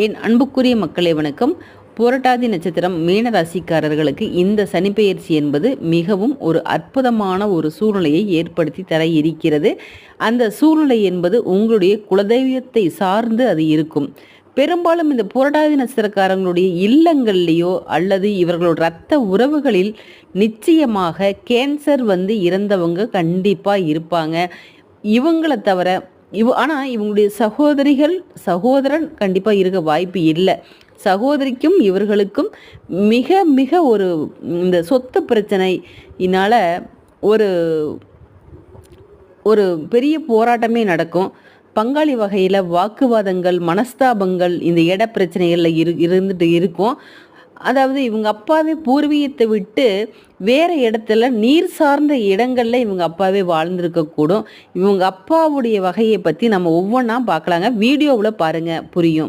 என் அன்புக்குரிய மக்களே வணக்கம். புரட்டாதி நட்சத்திரம் மீனராசிக்காரர்களுக்கு இந்த சனிப்பெயர்ச்சி என்பது மிகவும் ஒரு அற்புதமான ஒரு சூழ்நிலையை ஏற்படுத்தி தர இருக்கிறது. அந்த சூழ்நிலை என்பது உங்களுடைய குலதெய்வத்தை சார்ந்து அது இருக்கும். பெரும்பாலும் இந்த புரட்டாதி நட்சத்திரக்காரங்களுடைய இல்லங்கள்லேயோ அல்லது இவர்களோட இரத்த உறவுகளில் நிச்சயமாக கேன்சர் இறந்தவங்க கண்டிப்பாக இருப்பாங்க. இவங்களை தவிர ஆனால் இவங்களுடைய சகோதரன் கண்டிப்பாக இருக்க வாய்ப்பு இல்லை. சகோதரிக்கும் இவர்களுக்கும் மிக மிக ஒரு இந்த சொத்து பிரச்சனையினால் ஒரு ஒரு பெரிய போராட்டமே நடக்கும். பங்காளி வகையில் வாக்குவாதங்கள், மனஸ்தாபங்கள், இந்த இட பிரச்சனைகளில் இருந்துட்டு இருக்கும். அதாவது இவங்க அப்பாவே பூர்வீகத்தை விட்டு வேறு இடத்துல நீர் சார்ந்த இடங்களில் இவங்க அப்பாவே வாழ்ந்திருக்கக்கூடும். இவங்க அப்பாவுடைய வகையை பற்றி நம்ம ஒவ்வொன்றா பார்க்கலாங்க. வீடியோவில் பாருங்கள், புரியும்.